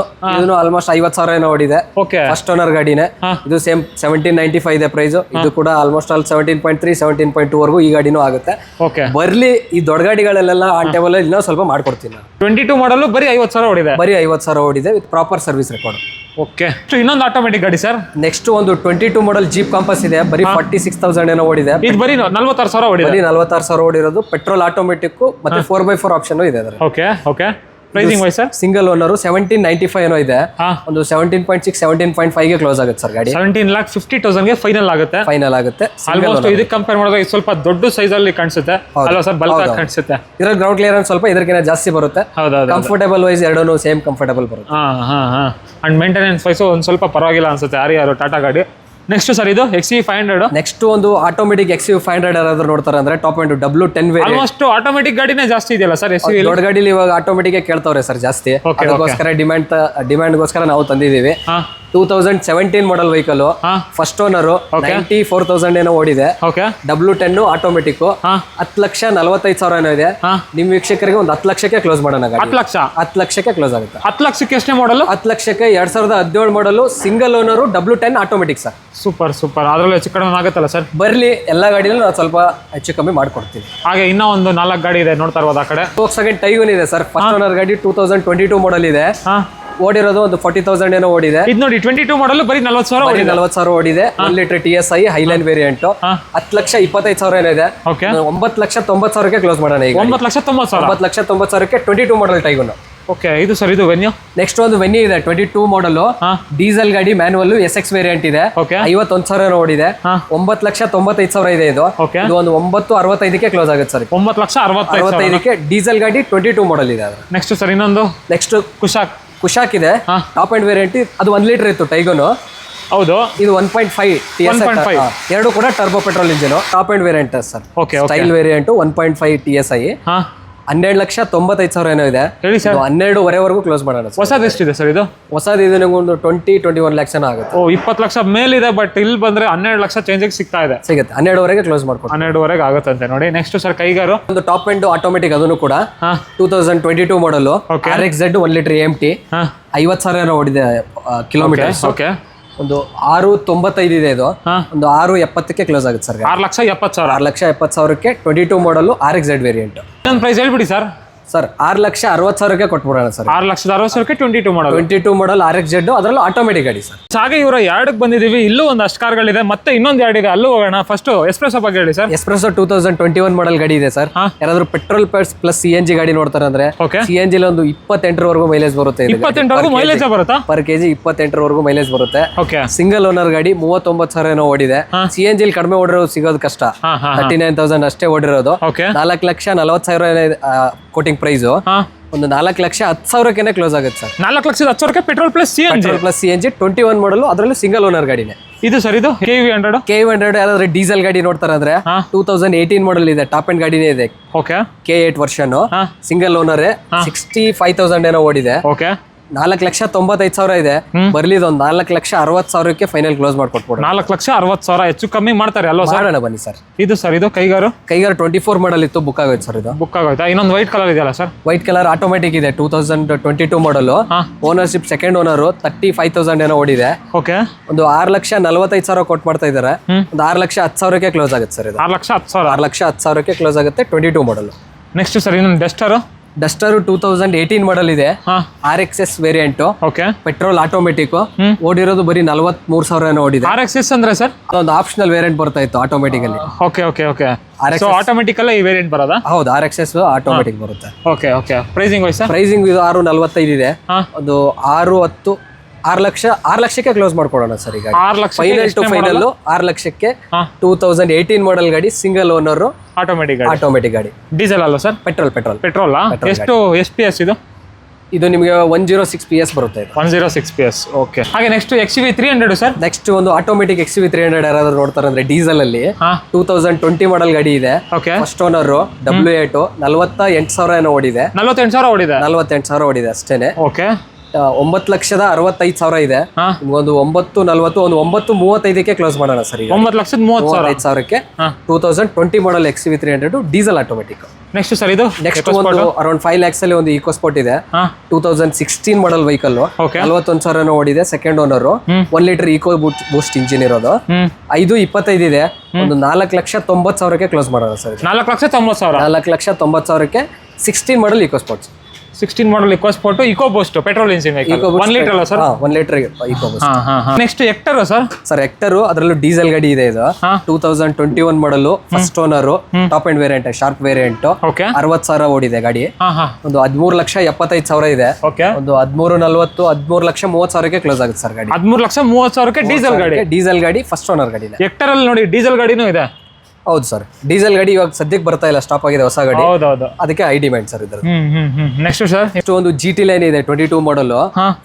ಆಲ್ಮೋಸ್ಟ್ 50,000 ಏನೋ ಓಡಿದೆ. ಓಕೆ. ಫಸ್ಟ್ ಓನರ್ ಗಾಡಿನೇ. ಇದು ಸೇಮ್ 1795 ಇದೆ ಪ್ರೈಸ್. ಇದು ಕೂಡ ಆಲ್ಮೋಸ್ಟ್ ಆಲ್ 17.3 17.2 ವರೆಗೂ ಈ ಗಾಡಿನೂ ಆಗುತ್ತೆ. ಓಕೆ. ಬರ್ಲಿ, ಈ ದೊಡ್ಡ ಗಾಡಿಗಳೆಲ್ಲ ಆನ್ ಟೇಬಲ್ ಅಲ್ಲಿ ಇನ್ನೂ ಸ್ವಲ್ಪ ಮಾಡ್ಕೊಡ್ತೀನಿ ನಾನು. 22 ಮಾಡಲ್ ಬರೀ 50,000 ಓಡಿದೆ. ಬರೀ 50,000 ಓಡಿದೆ, with proper service record. Okay. ಇನ್ನೊಂದು ಆಟೋಮೆಟಿಕ್ ಗಾಡಿ ಸರ್. ನೆಕ್ಸ್ಟ್ ಒಂದು 22 ಮಾಡಲ್ ಜೀಪ್ ಕಾಂಪಸ್ ಇದೆ, ಬರೀ 46,000 ಏನೋ ಓಡಿದೆ. ಇದು ಬರೀ 46,000 ಓಡಿದೆ. ಬರೀ 46,000 ಓಡಿರೋದು. ಪೆಟ್ರೋಲ್ ಆಟೋಮೆಟಿಕ್ ಮತ್ತೆ 4x4 ಆಪ್ಷನ್ ಇದೆ ಅದರಲ್ಲಿ. Okay okay. Pricing wise sir single owner 1795 ಏನೋ ಇದೆ, ಹಾ ಒಂದು 17.6 17.5 ಗೆ ಕ್ಲೋಸ್ ಆಗುತ್ತೆ ಸರ್ ಗಾಡಿ. 17,50,000 ಫೈನಲ್ ಆಗುತ್ತೆ. ಆಗುತ್ತೆ. ಆಲ್ಮೋಸ್ಟ್ ಇದಕ್ಕೆ ಕಂಪೇರ್ ಮಾಡಿದ್ರೆ ಇದು ಸ್ವಲ್ಪ ದೊಡ್ಡ ಸೈಜ್ ಅಲ್ಲಿ ಕಾಣಿಸುತ್ತೆ ಅಲ್ವಾ ಸರ್, ಬಲ್ಕ್ ಆಗಿ ಕಾಣಿಸುತ್ತೆ. ಇದ್ರ ಗ್ರೌಂಡ್ ಕ್ಲಿಯರೆನ್ಸ್ ಸ್ವಲ್ಪ ಇದಕ್ಕಿಂತ ಜಾಸ್ತಿ ಬರುತ್ತೆ. ಹೌದೌದು. ಕಂಫರ್ಟೇಬಲ್ ವೈಸ್ ಎರಡೂ ಸೇಮ್ ಕಂಫರ್ಟೇಬಲ್ ಬರುತ್ತೆ. ಅಂಡ್ ಮೇಂಟೆನೆನ್ಸ್ ವೈಸ್ ಒಂದು ಸ್ವಲ್ಪ ಪರವಾಗಿಲ್ಲ ಅನ್ಸುತ್ತೆ ಯಾರು ಟಾಟಾ ಗಾಡಿ. ನೆಕ್ಸ್ಟ್ ಸರ್ ಇದು XUV500. ನೆಕ್ಸ್ಟ್ ಒಂದು ಆಟೋಮೆಟಿಕ್ XUV500 ಯಾರಾದ್ರೂ ನೋಡ್ತಾರೆ ಅಂದ್ರೆ top end W10 variant. Almost automatic ಗಾಡಿನೇ ಜಾಸ್ತಿ ಇದೆಯಲ್ಲ ಸರ್ SUV. ದೊಡ್ಡ ಗಾಡಿಲಿ ಇವಾಗ ಆಟೋಮೆಟಿಕ್ ಕೇಳ್ತಾವ್ರೆ ಸರ್ ಜಾಸ್ತಿ, ಅದಕ್ಕೋಸ್ಕರ ಡಿಮ್ಯಾಂಡ್ಗೋಸ್ಕರ ನಾವು ತಂದಿದ್ದೀವಿ. 2017 ಮಾಡಲ್ ವೆಹಿಕಲ್, ಫಸ್ಟ್ ಓನರ್, 94,000 ಏನೋ ಓಡಿದೆ. W10 ಆಟೋಮೆಟಿಕ್, 10,45,000 ಏನೋ ಇದೆ. ನಿಮ್ ವೀಕ್ಷಕರಿಗೆ ಒಂದು 10 ಲಕ್ಷಕ್ಕೆ ಕ್ಲೋಸ್ ಮಾಡೋಣ ಗಾಡಿ. 10 ಲಕ್ಷಕ್ಕೆ ಕ್ಲೋಸ್ ಆಗುತ್ತೆ. 10 ಲಕ್ಷಕ್ಕೆ ಎಷ್ಟೇ ಮಾಡಲು? 10 ಲಕ್ಷಕ್ಕೆ 2017 ಮಾಡಲು, single owner, W10 automatic sir. Super super. ಅದರಲ್ಲೂ ಹೆಚ್ಚು ಕಡಿಮೆ ಆಗುತ್ತಲ್ಲ ಸರ್? ಬರ್ಲಿ, ಎಲ್ಲ ಗಾಡಿನೂ ನಾವು ಸ್ವಲ್ಪ ಹೆಚ್ಚು ಕಮ್ಮಿ ಮಾಡ್ಕೊಡ್ತೀವಿ. ಹಾಗೆ ಇನ್ನೂ ಒಂದು 4 ಗಾಡಿ ಇದೆ ನೋಡ್ತಾ ಇರ್ಬೋದು ಆ ಕಡೆ. Volkswagen Tiguan ಇದೆ ಸರ್, ಫಸ್ಟ್ ಓನರ್ ಗಾಡಿ, 2022 ಮಾಡಲ್ ಇದೆ. ಓಡಿರೋದು ಒಂದು 40,000 ಏನೋ ಓಡಿದೆ. ಇದು ನೋಡಿ 22 ಮಾಡಲ್ ಬರೀ 40,000 ಓಡಿದೆ. 1 ಲೀಟರ್ TSI ಹೈಲೈನ್ ವೇರಿಯಂಟ್, 10,25,000 ಏನೋ ಇದೆ. 9,90,000ಕ್ಕೆ ಕ್ಲೋಸ್ ಮಾಡೋಣ ಈಗ. 9,90,000. 9,90,000ಕ್ಕೆ 22 ಮಾಡಲ್ ಟೈಗುನ್. ಓಕೆ, ಇದು ಸರ್ ಇದು ವೆನ್ಯೂ. ನೆಕ್ಸ್ಟ್ ಒಂದು ವೆನ್ಯೂ ಇದೆ 22 ಮಾಡಲ್, ಡೀಸೆಲ್ ಗಾಡಿ, ಮ್ಯಾನುವಲ್, SX ವೇರಿಯಂಟ್ ಇದೆ. 51,000 ಓಡಿದೆ. 9,95,000 ಇದೆ ಇದು. ಇದು ಒಂದು 9,65ಕ್ಕೆ ಕ್ಲೋಸ್ ಆಗುತ್ತೆ ಸರ್. 9,65,000ಕ್ಕೆ ಡೀಸೆಲ್ ಗಾಡಿ 22 ಮಾಡಲ್ ಇದೆ. ನೆಕ್ಸ್ಟ್ ಸರ್ ಇನ್ನೊಂದು ನೆಕ್ಸ್ಟ್ ಕುಶಾಕ್ ಇದೆ, ಟಾಪ್ ಅಂಡ್ ವೇರಿಯಂಟ್. ಅದು 1 ಲೀಟರ್ ಇತ್ತು ಟೈಗೋನು. ಹೌದು. ಇದು 1.5 TSI, ಎರಡು ಕೂಡ turbo petrol engine, top end variant sir. Style variant 1.5 TSI, 12,95,000 ಏನೋ ಇದೆ. ಹೇಳಿ ಸರ್. 12,500 ಕ್ಲೋಸ್ ಮಾಡೋಣ. ಹೊಸದು ಎಷ್ಟಿದೆ ಸರ್ ಇದು? ಹೊಸದು ಇದು ಒಂದು 20-21 ಲಕ್ಷ ಆಗುತ್ತೆ. 20 ಲಕ್ಷ ಮೇಲಿದೆ, ಬಟ್ ಇಲ್ಲಿ ಬಂದ್ರೆ 12 ಲಕ್ಷ ಚೇಂಜಿಗೆ ಸಿಗ್ತಾ ಇದೆ. ಸಿಗುತ್ತೆ 12,500 ಕ್ಲೋಸ್ ಮಾಡ್ಕೊಂಡು. 12,500 ಆಗುತ್ತಂತೆ ನೋಡಿ. ನೆಕ್ಸ್ಟ್ ಸರ್ ಕೈಗಾರು ಒಂದು ಟಾಪ್ ಎಂಡ್ ಆಟೋಮೆಟಿಕ್, ಅದನ್ನು ಕೂಡ 2022 ಮಾಡಲ್, RXZ 1 ಲೀಟರ್ AMT, 50,000 ಏನೋ ಓಡಿದೆ ಕಿಲೋಮೀಟರ್ಸ್. ಒಂದು 6,95 ಇದೆ ಇದು. ಒಂದು 6,70ಕ್ಕೆ ಕ್ಲೋಸ್ ಆಗುತ್ತೆ ಸರ್. 6,70,000. 6,70,000ಕ್ಕೆ 22 ಮಾಡಲ್ RXZ ವೇರಿಯಂಟ್. ಪ್ರೈಸ್ ಹೇಳ್ಬಿಡಿ ಸರ್. ಸರ್ 6,60,000ಕ್ಕೆ ಕೊಟ್ಬಿಡೋಣ ಸರ್. 6,60,000ಕ್ಕೆ 22 ಮಾಡಲ್. 22 ಮಾಡಲ್ RXZ, ಅದರಲ್ಲೂ ಆಟೋಮೆಟಿಕ್ ಗಾಡಿ ಸರ್. ಹಾಗೆ ಇವರ ಎರಡಕ್ಕೆ ಬಂದಿದ್ದೀವಿ. ಇಲ್ಲೂ ಒಂದು ಅಷ್ಟು ಕಾರ್ಗಳಿದೆ, ಮತ್ತೆ ಇನ್ನೊಂದು ಎರಡು ಇದೆ, ಅಲ್ಲೂ ಹೋಗೋಣ. ಫಸ್ಟ್ ಎಸ್ಪ್ರೆಸೋ ಬಗ್ಗೆ ಹೇಳಿ ಸರ್. ಎಸ್ಪ್ರೆಸೋ 2021 ಮಾಡಲ್ ಗಾಡಿ ಇದೆ ಸರ್. ಯಾರಾದ್ರೂ ಪೆಟ್ರೋಲ್ ಪ್ಲಸ್ CNG ಗಾಡಿ ನೋಡ್ತಾರೆ ಅಂದ್ರೆ, CNG ಒಂದು 28ವರೆಗೂ ಮೈಲೇಜ್ ಬರುತ್ತೆ. 28ವರೆಗೂ ಮೈಲೇಜ್ ಬರುತ್ತಾ? ಪರ್ ಕೆಜಿ 28ವರೆಗೂ ಮೈಲೇಜ್ ಬರುತ್ತೆ. ಸಿಂಗಲ್ ಓನರ್ ಗಾಡಿ, 39,000 ಏನೋ ಓಡಿದೆ. CNG ಕಡಿಮೆ ಓಡಿರೋದು ಸಿಗೋದು ಕಷ್ಟ, 39,000 ಅಷ್ಟೇ ಓಡಿರೋದು. 4,40,000 ಕೋಟಿಂಗ್ ಪ್ರೈಸ್. ಒಂದು 4,10,000ಕ್ಕೆ ಕ್ಲೋಸ್ ಆಗುತ್ತೆ ಸರ್. 4,10,000ಕ್ಕೆ ಪೆಟ್ರೋಲ್ ಪ್ಲಸ್ CNG 21 ಮಾಡಲ್, ಅದರಲ್ಲೂ ಸಿಂಗಲ್ ಓನರ್ ಗಾಡಿನೇ. ಇದು ಸರ್ ಇದು KV100 ಯಾರಾದ್ರೆ ಡೀಸೆಲ್ ಗಾಡಿ ನೋಡ್ತಾರೆ ಅಂದ್ರೆ 2018 ಮಾಡಲ್ ಇದೆ, ಟಾಪ್ ಎಂಡ್ ಗಾಡಿನೇ ಇದೆ. K8 ವರ್ಷನ್, ಸಿಂಗಲ್ ಓನರ್, 65,000 ಏನೋ ಓಡಿದೆ. 4,95,000 ಇದೆ. ಬರ್ಲಿ ಒಂದು 4,60,000ಕ್ಕೆ ಫೈನಲ್ ಕ್ಲೋಸ್ ಮಾಡ್ಕೊಟ್ಬಿಡು. 4,60,000 ಹೆಚ್ಚು ಕಮ್ಮಿ ಮಾಡ್ತಾರೆ ಅಲ್ವಾ ಸರ್? ಮಾಡೋಣ ಬನ್ನಿ ಸರ್. ಇದು ಸರ್ ಇದು ಕೈಗಾರು 24 ಮಾಡಲ್ ಇತ್ತು, ಬುಕ್ ಆಗೋಯ್ತು ಸರ್. ಇದು ಬುಕ್ ಆಗೋಯ್ತಾ? ಇನ್ನೊಂದು ವೈಟ್ ಕಲರ್ ಇದೆಯಲ್ಲ ಸರ್? ವೈಟ್ ಕಲರ್ ಆಟೋಮೆಟಿಕ್ ಇದೆ, 2022 ಮಾಡಲ್, ಓನರ್ಶಿಪ್ ಸೆಕೆಂಡ್ ಓನರ್, 35,000 ಏನೋ ಓಡಿದೆ. ಒಂದು 6,45,000 ಕೊಟ್ಟು ಮಾಡ್ತಾ ಇದ್ದಾರೆ. ಒಂದು 6,10,000ಕ್ಕೆ ಕ್ಲೋಸ್ ಆಗುತ್ತೆ ಸರ್. ಇದು 6,10,000ಕ್ಕೆ ಕ್ಲೋಸ್ ಆಗುತ್ತೆ, 22 ಮಾಡಲ್. ನೆಕ್ಸ್ಟ್ ಸರ್ ಇನ್ನೊಂದು ಡಸ್ಟರ್ 2018 ಮಾಡಲ್ ಇದೆ, RXS ವೇರಿಯಂಟ್, ಪೆಟ್ರೋಲ್ ಆಟೋಮೆಟಿಕ್, ಓಡಿರೋದು ಬರೀ 43,000 ಏನೋ ಓಡಿದೆ. RXS ಅಂದ್ರೆ ಸರ್ ಅದೊಂದು ಆಪ್ಷನಲ್ ವೇರಿಯಂಟ್ ಬರ್ತಾ ಇತ್ತು ಆಟೋಮೆಟಿಕ್ ಅಲ್ಲಿ. ಆಟೋಮೆಟಿಕ್ ಅಲ್ಲ ಈ ವೇರಿಯಂಟ್ ಬರೋದಾ? ಹೌದು, RXS ಆಟೋಮೆಟಿಕ್ ಬರುತ್ತೆ. ಪ್ರೈಸಿಂಗ್ ವೈಸ್ ಪ್ರೈಸಿಂಗ್ ಇದು 6,45 ಇದೆ. ಒಂದು 6,10,000 6 ಲಕ್ಷಕ್ಕೆ ಕ್ಲೋಸ್ ಮಾಡ್ಕೊಡೋಣ ಸರ್. ಈಗ ಫೈನಲ್ ಟು ಫೈನಲ್ 6 ಲಕ್ಷಕ್ಕೆ 2018 ಮಾಡಲ್ ಗಾಡಿ, ಸಿಂಗಲ್ ಓನರ್, ಆಟೋಮೆಟಿಕ್ ಗಾಡಿ. ಡೀಸೆಲ್ ಅಲ್ಲ ಸರ್? ಪೆಟ್ರೋಲ್. ಎಷ್ಟು SPS ಇದು? ಇದು ನಿಮಗೆ 106 PS ಬರುತ್ತೆ. 106 PS. ಓಕೆ. ಹಾಗೆ ನೆಕ್ಸ್ಟ್ XUV300 ಸರ್. ನೆಕ್ಸ್ಟ್ ಒಂದು ಆಟೋಮೆಟಿಕ್ XUV300 ಯಾರಾದ್ರೂ ನೋಡ್ತಾರೆ ಅಂದ್ರೆ ಡೀಸೆಲ್ ಅಲ್ಲಿ 2020 ಮಾಡಲ್ ಗಾಡಿ ಇದೆ. ಫಸ್ಟ್ ಓನರ್, W8, 48,000 ಏನೋ ಓಡಿದೆ. 48,000 ಓಡಿದೆ ಅಷ್ಟೇನೆ. 9,65,000 ಇದೆ. ಒಂದು 9,40, ಒಂದು 9,35ಕ್ಕೆ ಕ್ಲೋಸ್ ಮಾಡೋಣ ಸರ್. 9,35,000ಕ್ಕೆ 2020 ಮಾಡಲ್ XUV300 diesel automatic. Next sir ಇದು ನೆಕ್ಸ್ಟ್ ಒಂದು ಅರೌಂಡ್ 5 lakhs ಅಲ್ಲಿ ಒಂದು EcoSport ಇದೆ, 2016 ಮಾಡಲ್ ವೆಹಿಕಲ್, 41,000 ಓಡಿದೆ, second owner, 1 litre EcoBoost engine ಇರೋದು. 5,25 ಇದೆ. ಒಂದು 4,90,000ಕ್ಕೆ ಕ್ಲೋಸ್ ಮಾಡೋಣ ಸರ್. 4,90,000ಕ್ಕೆ 16 model EcoSports. 16 model EcoSport EcoBoost petrol engine vehicle 1 litre ಅಲ್ಲ sir? 1 litre EcoBoost. Next Hector sir? Sir Hector ಅದರಲ್ಲೂ ಡೀಸೆಲ್ ಗಾಡಿ ಇದೆ ಇದು. 2021 model, first owner, top end variant, sharp variant. 60,000 ಓಡಿದೆ ಗಾಡಿ. ಒಂದು 13,75,000 ಇದೆ. ಒಂದು 13,40, 13,30,000ಕ್ಕೆ ಕ್ಲೋಸ್ ಆಗುತ್ತೆ ಸರ್ ಗಾಡಿ. 13,30,000ಕ್ಕೆ ಡೀಸೆಲ್ ಗಾಡಿ. ಡೀಸೆಲ್ ಗಾಡಿ, ಫಸ್ಟ್ ಓನರ್ ಗಾಡಿ. ಎಕ್ಟರ್ ಅಲ್ಲಿ ನೋಡಿ ಡೀಸೆಲ್ ಗಾಡಿನೂ ಇದೆ. ಹೌದು ಸರ್, ಡೀಸೆಲ್ ಗಾಡಿ ಇವಾಗ ಸದ್ಯಕ್ಕೆ ಬರ್ತಾ ಇಲ್ಲ, ಸ್ಟಾಪ್ ಆಗಿದೆ ಹೊಸ ಗಾಡಿ. ಹೌದೌದು, ಅದಕ್ಕೆ ಐ ಡಿಮ್ಯಾಂಡ್ ಸರ್ ಇದ್ರ. ನೆಕ್ಸ್ಟ್ ಸರ್ ನೆಕ್ಸ್ಟ್ ಒಂದು GT ಲೈನ್ ಇದೆ 22 ಮಾಡಲ್,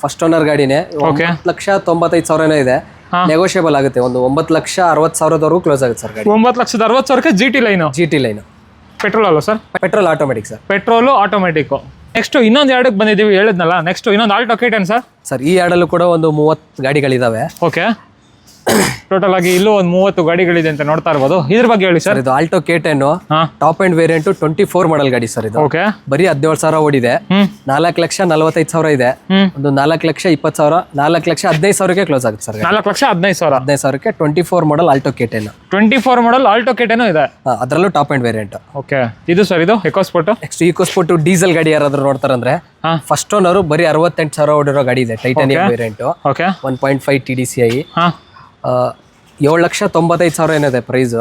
ಫಸ್ಟ್ ಓನರ್ ಗಾಡಿನೇ. 9,95,000 ಇದೆ. ನೆಗೋಷಿಯಬಲ್ ಆಗುತ್ತೆ, ಒಂದು 9,60,000 ಕ್ಲೋಸ್ ಆಗುತ್ತೆ ಸರ್ ಗಾಡಿ. 9,60,000ಕ್ಕೆ GT ಲೈನ್. ಪೆಟ್ರೋಲ್ ಅಲ್ಲ sir? Petrol automatic sir. Petrol automatic. Next ಇನ್ನೊಂದು ಎರಡಕ್ಕೆ ಬಂದಿದ್ದೀವಿ ಹೇಳಿದ್ನಲ್ಲ, ನೆಕ್ಸ್ಟ್ ಇನ್ನೊಂದು ಆಲ್ಟೋ K10 ಸರ್. ಸರ್ ಈ ಎರಡಲ್ಲೂ ಕೂಡ ಒಂದು 30 ಗಾಡಿಗಳಿದಾವೆ. ಓಕೆ, ಟೋಟಲ್ ಆಗಿ ಇಲ್ಲೂ ಒಂದು 30 ಗಾಡಿಗಳಿದೆ ಅಂತ ನೋಡ್ತಾ ಇರ್ಬೋದು. ಇದ್ರ ಬಗ್ಗೆ ಹೇಳಿ ಸರ್. ಇದು Alto K10 top end variant 24 ಮಾಡಲ್ ಗಾಡಿ ಸರ್ ಇದು. ಓಕೆ, ಬರೀ 17,000 ಓಡಿದೆ. 4,45,000 ಇದೆ. ಒಂದು 4,20,000, 4,15,000ಕ್ಕೆ ಕ್ಲೋಸ್ ಆಗುತ್ತೆ ಸರ್. 4,15,000ಕ್ಕೆ 24 model Alto K10. 24 model Alto K10 ಇದೆ. ಅದರಲ್ಲೂ ಟಾಪ್ ಅಂಡ್ ವೇರಿಯಂಟ್. ಓಕೆ, ಇದು ಸರ್ ಇದು EcoSport. Next EcoSport diesel ಗಾಡಿ ಯಾರಾದ್ರೂ ನೋಡ್ತಾರಂದ್ರೆ ಫಸ್ಟ್ ಓನರ್ ಬರೀ 68,000 ಓಡಿರೋ ಗಾಡಿ ಇದೆ, ಟೈಟಾನಿಯಂ ವೇರಿಯಂಟ್. Okay, 1.5 TDCi. 7,95,000 ಏನಿದೆ ಪ್ರೈಸ್.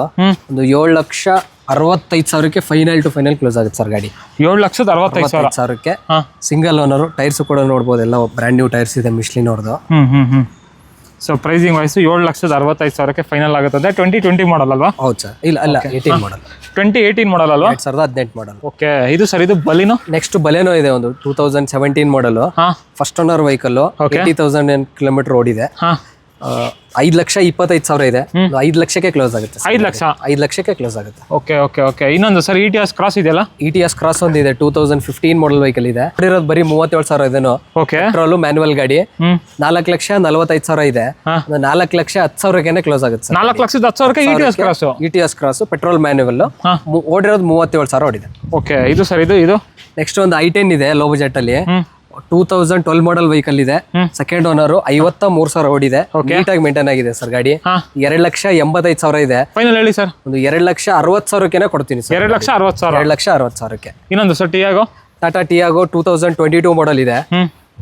ಒಂದು 7,65,000ಕ್ಕೆ ಫೈನಲ್ ಟು ಫೈನಲ್ ಕ್ಲೋಸ್ ಆಗುತ್ತೆ ಸರ್ ಗಾಡಿ. 7,65,000ಕ್ಕೆ ಸಿಂಗಲ್ ಓನರ್. ಟೈರ್ಸ್ ಕೂಡ ನೋಡ್ಬೋದು, ಎಲ್ಲ ಬ್ರ್ಯಾಂಡ್ ನ್ಯೂ ಟೈರ್ಸ್ ಇದೆ ಮಿಶ್ಲಿನ್ ಅವ್ರದ್ದು. ಸೊ ಪ್ರೈಸಿಂಗ್ ವೈಸ್ 7,65,000ಕ್ಕೆ ಫೈನಲ್ ಆಗುತ್ತದೆ. 2020 ಮಾಡಲ್ ಅಲ್ವಾ? ಹೌದು ಸರ್. ಇಲ್ಲ 18 ಮಾಡಲ್. 2018 ಮಾಡಲ್ ಅಲ್ವಾ? 2018 ಮಾಡಲ್. ಓಕೆ, ಇದು ಸರ್ ಇದು ಬಲಿನೋ. ನೆಕ್ಸ್ಟ್ ಬಲೆನೋ ಇದೆ ಒಂದು 2017 ಮಾಡಲ್, ಫಸ್ಟ್ ಓನರ್ ವೆಹಿಕಲ್. 80,000 ಕಿಲೋಮೀಟರ್ ಓಡಿದೆ. 5,25,000 ಇದೆ. 5 ಲಕ್ಷಕ್ಕೆ ಕ್ಲೋಸ್ ಆಗುತ್ತೆ. 5 ಲಕ್ಷಕ್ಕೆ ಕ್ಲೋಸ್ ಆಗುತ್ತೆ. Okay okay okay. ಇನ್ನೊಂದು ಸರ್ ETS ಕ್ರಾಸ್ ಇದೆಯಲ್ಲ? ETS ಕ್ರಾಸ್ ಒಂದಿದೆ 2015 ಮಾಡಲ್ ವೆಹಿಕಲ್ ಇದೆ. ಇರೋದು ಬರೀ 37,000 ಇದೇನೋ. ಓಕೆ, ಪೆಟ್ರೋಲ್ ಮ್ಯಾನುವಲ್ ಗಾಡಿ. 4,45,000 ಇದೆ. 4,10,000ಕ್ಕೆ ಕ್ಲೋಸ್ ಆಗುತ್ತೆ ಸರ್. 4,10,000ಕ್ಕೆ ETS ಕ್ರಾಸ್ ಪೆಟ್ರೋಲ್ ಮ್ಯಾನುವಲ್. ಓಡಿರೋದು 37,000 ಓಡಿದೆ. ಓಕೆ, ಇದು ಸರ್ ಇದು ನೆಕ್ಸ್ಟ್ ಒಂದು I10 ಇದೆ ಲೋ ಬಜೆಟ್ ಅಲ್ಲಿ. 2012 ಮಾಡಲ್ ವೆಹಿಕಲ್ ಇದೆ. Second owner. 53,000 ಓಡಿದೆ. ನೀಟಾಗಿ ಮೇಂಟೈನ್ ಆಗಿದೆ ಸರ್ ಗಾಡಿ. 2,85,000 ಇದೆ. ಫೈನಲ್ ಹೇಳಿ ಸರ್. ಒಂದು 2,60,000ಕ್ಕೆ ಕೊಡ್ತೀನಿ ಸರ್. 2,60,000. 2,60,000ಕ್ಕೆ. ಇನ್ನೊಂದು ಸರ್ ಟಿಯಾಗೋ. ಟಾಟಾ ಟಿಯಾಗೋ 2022 ಮಾಡಲ್ ಇದೆ.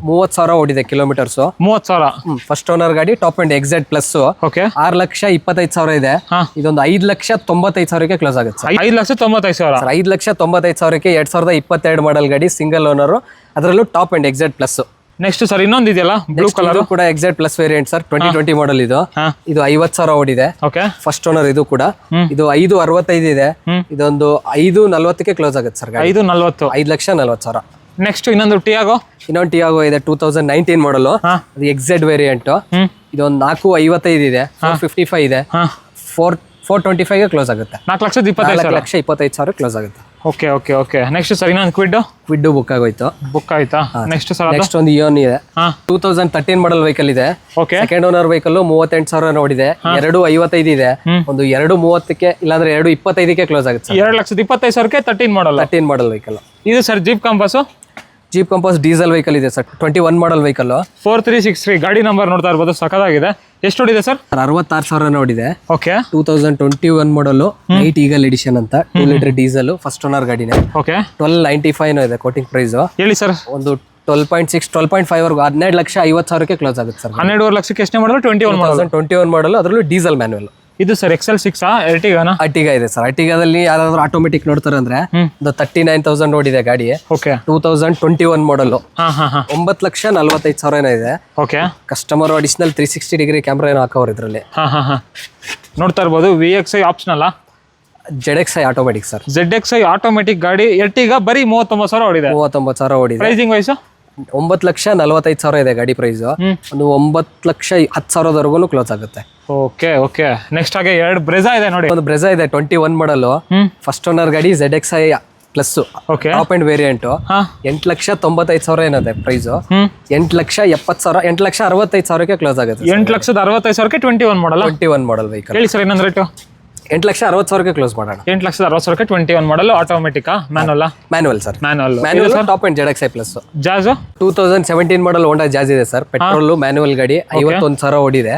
30,000 ಓಡಿದೆ ಕಿಲೋಮೀಟರ್ಸ್. 30,000. ಫಸ್ಟ್ ಓನರ್ ಗಾಡಿ, top end XZ plus. Okay, 6,25,000 ಇದೆ. ಇದೊಂದು 5,95,000ಕ್ಕೆ ಕ್ಲೋಸ್ ಆಗುತ್ತೆ ಸರ್. 5,95,000. 5,95,000ಕ್ಕೆ 2022 ಮಾಡಲ್ ಗಾಡಿ, ಸಿಂಗಲ್ ಓನರ್. ಅದರಲ್ಲೂ top end XZ plus. Next sir ಇನ್ನೊಂದು ಇದೆಯಲ್ಲ ಬ್ಲೂ ಕಲರ್ ಕೂಡ XZ plus variant sir. 2020 model ಇದು. ಇದು 50,000 ಓಡಿದೆ. ಓಕೆ, ಫಸ್ಟ್ ಓನರ್ ಇದು ಕೂಡ. ಇದು 5,65 ಇದೆ. ಇದೊಂದು 5,40ಕ್ಕೆ ಕ್ಲೋಸ್ ಆಗುತ್ತೆ ಸರ್. 5,40. 5,40,000. ನೆಕ್ಸ್ಟ್ ಇನ್ನೊಂದು ಟಿಯಾಗೋ. ಇನ್ನೊಂದು ಟಿಯಾಗೋ ಇದೆ 2019 ಮಾಡಲ್. ಅದು ಎಕ್ಸೆಟ್ ವೇರಿಯಂಟ್. ಇದೊಂದು 4,55 ಇದೆ. 455 ಇದೆ. 425ಗೆ ಕ್ಲೋಸ್ ಆಗುತ್ತೆ. 4,25,000 ಕ್ಲೋಸ್ ಆಗುತ್ತೆ. Okay okay okay. Next sir ಇನ್ನೊಂದು ಕ್ವಿಡ್ ಬುಕ್ ಆಗೋಯ್ತು. ಬುಕ್ ಆಯ್ತಾ? ನೆಕ್ಸ್ಟ್ ಸರ್ ನೆಕ್ಸ್ಟ್ ಒಂದು ಇಯೋನ್ ಇದೆ. 2013 ಮಾಡಲ್ ವೆಹಿಕಲ್ ಇದೆ. Okay, second owner vehicle. 38,000 ನೋಡಿದೆ. 2,55 ಇದೆ. ಒಂದು 2,30ಕ್ಕೆ ಇಲ್ಲಾಂದ್ರೆ 2,25ಕ್ಕೆ ಕ್ಲೋಸ್ ಆಗುತ್ತೆ. 2,25,000ಕ್ಕೆ 13 ಮಾಡಲ್ ವೆಹಿಕಲ್. ಇದು sir jeep compass diesel vehicle ಇದೆ ಸರ್. 21 model vehicle. 4363 ಗಾಡಿ ನಂಬರ್ ನೋಡ್ತಾ ಇರ್ಬೋದು, ಸಖತ್ತಾಗಿದೆ. ಎಷ್ಟು ಓಡಿದೆ ಸರ್? 66,000 ನೋಡಿದೆ. Okay, 2021 model. Night eagle edition ಅಂತ 2 ಲೀಟರ್ ಡೀಸೆಲ್, ಫಸ್ಟ್ ಓನರ್ ಗಾಡಿನೇ. ಓಕೆ, 12,95 ಇದೆ ಕೋಟಿಂಗ್ ಪ್ರೈಸ್. ಹೇಳಿ ಸರ್. ಒಂದು 12.6, 12.5 ವರೆಗೂ 12,50,000ಕ್ಕೆ ಕ್ಲೋಸ್ ಆಗುತ್ತೆ ಸರ್. 12 ಲಕ್ಷಕ್ಕೆ ಎಷ್ಟನೇ ಮಾಡಲ್? 21 ಮಾಡಲ್. ಅದರಲ್ಲೂ ಡೀಸೆಲ್ ಮ್ಯಾನುವಲ್. ಇದು ಸರ್ XL6 ಎರ್ಟಿಗಾನಾ? ಅರ್ಟಿಗಾ ಇದೆ ಸರ್. ಅರ್ಟಿಗಾದಲ್ಲಿ ಯಾರಾದ್ರೂ ಆಟೋಮೆಟಿಕ್ ನೋಡ್ತಾರೆ ಅಂದ್ರೆ ಒಂದು 39,000 ಓಡಿದೆ ಗಾಡಿ. ಓಕೆ, 2021 ಮಾಡಲ್. 9,45,000 ಇದೆ. Okay, customer additional 360 degree camera ಏನೋ ಹಾಕೋರು ಇದರಲ್ಲಿ. ನೋಡ್ತಾ ಇರ್ಬೋದು. VXI optional. ZXi automatic sir. ZXi automatic ಗಾಡಿ. ಎರ್ಟಿಗಾ ಬರೀ 39,000 ಓಡಿದೆ. 39,000 ಓಡಿದೆ. ಪ್ರೈಸಿಂಗ್ ವೈಸ್ 9,45,000 ಇದೆ ಗಾಡಿ ಪ್ರೈಸ್. ಒಂದು 9,10,000 ಕ್ಲೋಸ್ ಆಗುತ್ತೆ. Okay okay. ನೆಕ್ಸ್ಟ್ ಹಾಗೆ 2 ಬ್ರೆಜಾ ಇದೆ ನೋಡಿ. ಒಂದು ಬ್ರೆಜಾ ಇದೆ 21 ಮಾಡಲ್. ಫಸ್ಟ್ ಓನರ್ ಗಾಡಿ. ZXi plus. Okay, top end variant. 8,95,000 ಏನದೆ ಪ್ರೈಸ್. 8,70,000, 8,65,000ಕ್ಕೆ ಕ್ಲೋಸ್ ಆಗುತ್ತೆ. 8,65,000ಕ್ಕೆ 21 ಮಾಡಲ್ ವೆಹಿಕಲ್. ಹೇಳಿ ಸರ್ ಇನ್ನೊಂದು ರೇಟು. 8,60,000ಕ್ಕೆ ಕ್ಲೋಸ್ ಮಾಡೋಣ. 8,60,000ಕ್ಕೆ 21 ಮಾಡಲ್. ಆಟೋಮೆಟಿಕಾ manual sir? Manual. Top end ZXi plus. Jazz 2017 model Honda Jazz ಇದೆ ಸರ್. ಪೆಟ್ರೋಲ್ ಮ್ಯಾನುವಲ್ ಗಾಡಿ. 51,000 ಓಡಿದೆ.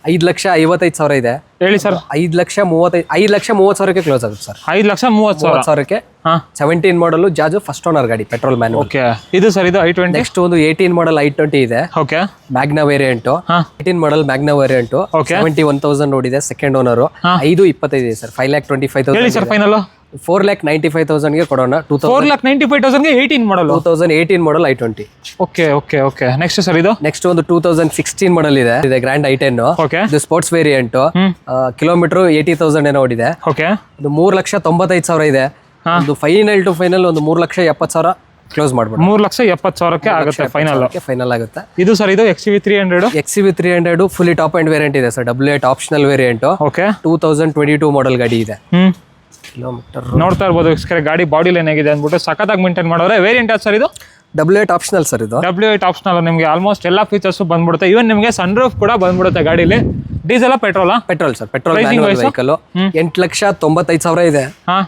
5,55,000 ಇದೆ. ಹೇಳಿ ಸರ್. 5,30,000ಕ್ಕೆ ಕ್ಲೋಸ್ ಆಗುತ್ತೆ ಸರ್. 5,30,000 ಹಾ 17 ಮಾಡಲು ಜಾಜು ಫಸ್ಟ್ ಓನರ್ ಗಾಡಿ ಪೆಟ್ರೋಲ್ ಮ್ಯಾನ್. ಓಕೆ ಇದು ಸರ್ ಇದು i20. ನೆಕ್ಸ್ಟ್ ಒಂದು 18 ಮಾಡಲ್ i20 ಇದೆ. Okay Magna variant. 18 ಮಾಡಲ್ ಮ್ಯಾಗ್ನಾ ವೇರಿಯಂಟ್. Okay. 71,000 ನೋಡಿದೆ ಸೆಕೆಂಡ್ ಓನರ್. 5,25,000 ಇದೆ ಸರ್. 5,25,000 ಹೇಳಿ ಸರ್ ಫೈನಲ್. 4,95,000ಗೆ ಕೊಡೋಣ. 4,95,000ಗೆ 18 model. 2018 model i20. Okay okay okay next sir ಇದು. ನೆಕ್ಸ್ಟ್ ಒಂದು 2016 ಮಾಡಲ್ ಇದೆ ಗ್ರ್ಯಾಂಡ್ i10. ಓಕೆ ಇದು ಸ್ಪೋರ್ಟ್ಸ್ ವೇರಿಯಂಟ್. ಕಿಲೋಮೀಟರ್ 80,000 ಏನೋ ಓಡಿದೆ. ಓಕೆ ಒಂದು 3,95,000 ಇದೆ. ಒಂದು ಫೈನಲ್ ಟು ಫೈನಲ್ ಒಂದು 3,70,000 ಕ್ಲೋಸ್ ಮಾಡ್ಬೋದು. 3,70,000ಕ್ಕೆ ಆಗುತ್ತೆ ಫೈನಲ್. ಫೈನಲ್ ಆಗುತ್ತೆ. ಇದು ಸರ್ ಇದು XCV300. XCV300 fully top end variant ಇದೆ sir. W8 optional variant. Okay 2022 model ಗಾಡಿ ಇದೆ. ಕಿಲೋಮೀಟರ್ ನೋಡ್ತಾ ಇರ್ಬೋದು ವೀಕ್ಷಕರೇ, ಗಾಡಿ ಬಾಡಿ ಲೈನ್ ಹೇಗಿದೆ ಅಂದ್ಬಿಟ್ಟು ಸಖತ್ತಾಗಿ ಮೇಂಟೈನ್ ಮಾಡೋರೆ. ವೇರಿಯಂಟ್ ಯಾವ್ದು ಸರ್ ಇದು? W8 ಆಪ್ಷನಲ್ ಸರ್ ಇದು. W8 ಆಪ್ಷನಲ್ ನಿಮಗೆ ಆಲ್ಮೋಸ್ಟ್ ಎಲ್ಲ ಫೀಚರ್ಸ್ ಬಂದ್ಬಿಡುತ್ತೆ. ಇವನ್ ನಿಮಗೆ ಸನ್ ರೂಫ್ ಕೂಡ ಬಂದ್ಬಿಡುತ್ತೆ ಗಾಡಿಲಿ. ಡೀಸೆಲ್ ಪೆಟ್ರೋಲಾ? Petrol sir. Petrol vehicle. 8,95,000 ಇದೆ. ಹಾ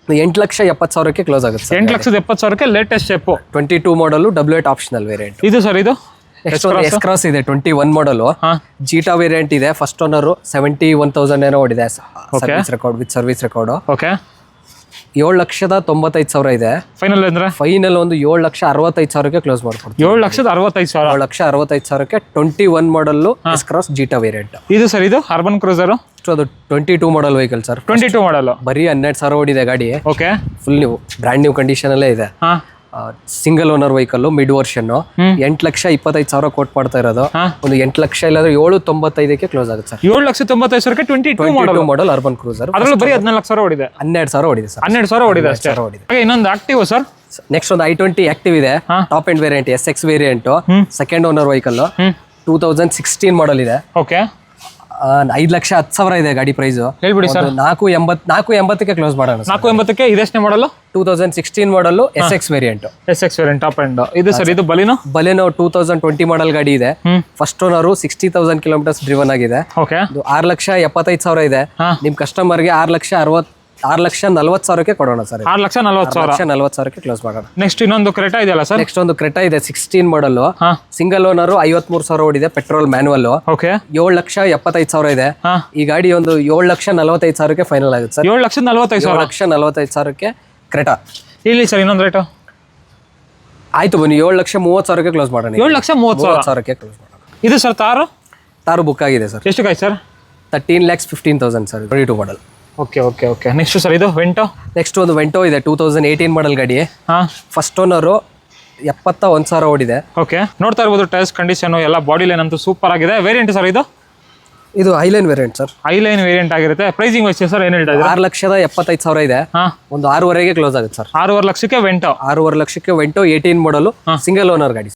8,70,000ಕ್ಕೆ ಕ್ಲೋಸ್ ಆಗುತ್ತೆ ಸರ್. 8,70,000ಕ್ಕೆ latest step. 22 model W8 optional variant. ಇದು ಸರ್ ಇದು ನೆಕ್ಸ್ಟ್ ಒಂದು ಎಸ್ ಕ್ರಾಸ್ ಇದೆ 21 ಮಾಡಲು. ಜೀಟಾ ವೇರಿಯಂಟ್ ಇದೆ. ಫಸ್ಟ್ ಓನರ್ 71,000 ಏನೋ ಓಡಿದೆ. Service record with service record. Okay 7,95,000 ಇದೆ. ಫೈನಲ್ ಅಂದ್ರೆ ಫೈನಲ್ ಒಂದು 7,65,000ಕ್ಕೆ ಕ್ಲೋಸ್ ಮಾಡ್ಕೊಡ್ತೀವಿ. 7,65,000. 7,65,000ಕ್ಕೆ 21 model S Cross Zeta variant. ಇದು ಸರ್ ಇದು ಅರ್ಬನ್ ಕ್ರೂಸರ್. ಅದು 22 ಮಾಡಲ್ ವೆಹಿಕಲ್ ಸರ್. 22 ಮಾಡಲ್. ಬರೀ 12,000 ಓಡಿದೆ ಗಾಡಿ. Okay full new brand new condition ಅಲ್ಲೇ ಇದೆ. Single owner vehicle mid version. 8,25,000 quote ಮಾಡ್ತಾ ಇರೋದು. ಒಂದು 8 ಲಕ್ಷ ಇಲ್ಲಾಂದ್ರೆ 7,95,000ಕ್ಕೆ ಕ್ಲೋಸ್ ಆಗುತ್ತೆ ಸರ್. 7,95,000ಕ್ಕೆ 22 ಮಾಡಲ್ ಅರ್ಬನ್ ಕ್ರೂಸರ್. ಅದರಲ್ಲೂ ಬರೀ 14,000 ಓಡಿದೆ. 12,000 ಓಡಿದೆ ಸರ್. 12,000 ಓಡಿದೆ ಅಷ್ಟೇ. ಹಾಗೆ ಇನ್ನೊಂದು ಆಕ್ಟಿವ್ ಸರ್. ನೆಕ್ಸ್ಟ್ ಒಂದು i20 ಆಕ್ಟಿವ್ ಇದೆ. Top end variant SX variant. Second owner vehicle. 2016 model ಇದೆ. ಓಕೆ 5,10,000 ಇದೆ ಗಾಡಿ ಪ್ರೈಸ್. ಹೇಳ್ಬಿಡಿ ಸರ್. 4,80,ಕ್ಕೆ ಕ್ಲೋಸ್ ಮಾಡೋಣ. 4,80,ಕ್ಕೆ ಇದೆಷ್ಟನೇ ಮಾಡಲು? 2016 ಮಾಡಲು SX variant. SX variant top end. ಇದು ಸರ್ ಇದು ಬಲಿನೋ 2020 ಮಾಡಲ್ ಗಾಡಿ ಇದೆ. ಫಸ್ಟ್ ಓನರ್ 60,000 ಕಿಲೋಮೀಟರ್ಸ್ ಡ್ರಿವನ್ ಆಗಿದೆ. ಓಕೆ 6,75,000 ಇದೆ. ನಿಮ್ ಕಸ್ಟಮರ್ಗೆ 6,40,000ಕ್ಕೆ ಕೊಡೋಣ ಸರ್. 6,40,000 ಕ್ಲೋಸ್ ಮಾಡೋಣ. ನೆಕ್ಸ್ಟ್ ಇನ್ನೊಂದು ಕ್ರೆಟಾ ಇದೆಯಲ್ಲ ಸರ್. ನೆಕ್ಸ್ಟ್ ಒಂದು ಕ್ರೆಟಾ ಇದೆ 16 ಮಾಡಲ್. ಸಿಂಗಲ್ ಓನರ್ 53,000 ಓಡಿದೆ. Petrol manual. ಓಕೆ 7,75,000 ಇದೆ. ಈ ಗಾಡಿ ಒಂದು 7,45,000ಕ್ಕೆ ಫೈನಲ್ ಆಗುತ್ತೆ ಸರ್. 7,45,000 ಕ್ರೆಟಾ. ಇಲ್ಲಿ ಸರ್ ಇನ್ನೊಂದು ರೇಟು ಆಯ್ತು ಬನ್ನಿ 7,30,000ಕ್ಕೆ ಕ್ಲೋಸ್ ಮಾಡೋಣ. 7,30,000ಕ್ಕೆ ಕ್ಲೋಸ್ ಮಾಡೋಣ. ಇದು ಸರ್ ತಾರು ಬುಕ್ ಆಗಿದೆ ಸರ್. ಎಷ್ಟು ಕಾಯ್ sir? 13,15,000 sir. 22 model. Okay okay okay next sir ಇದು ವೆಂಟೋ. ನೆಕ್ಸ್ಟ್ ಒಂದು ವೆಂಟೋ ಇದೆ 2018 ಮಾಡಲ್ ಗಾಡಿ. ಫಸ್ಟ್ ಓನರು 71,000 ಓಡಿದೆ. ಓಕೆ ನೋಡ್ತಾ ಇರ್ಬೋದು ಟೈರ್ಸ್ ಕಂಡೀಷನ್ ಎಲ್ಲ ಬಾಡಿ ಲೈನ್ ಅಂತೂ ಸೂಪರ್ ಆಗಿದೆ. ವೇರಿಯಂಟ್ ಸರ್ ಇದು ಐಲೈನ್ ವೇರಿಯಂಟ್ ಸರ್. ಐಲೈನ್ ವೇರಿಯಂಟ್ ಆಗಿರುತ್ತೆ. ಪ್ರೈಸಿಂಗ್ ವೈಸ್ ಸರ್ ಏನು ಹೇಳ್ತಾ ಇದ್ದೀರಾ? 6,75,000 ಇದೆ. ಒಂದು 6,500ಕ್ಕೆ ಕ್ಲೋಸ್ ಆಗುತ್ತೆ ಸರ್. 6,500,000ಕ್ಕೆ ವೆಂಟೋ. 6,500,000ಕ್ಕೆ ವೆಂಟೋ 18 ಮಾಡಲು ಸಿಂಗಲ್ ಓನರ್ ಗಾಡಿ.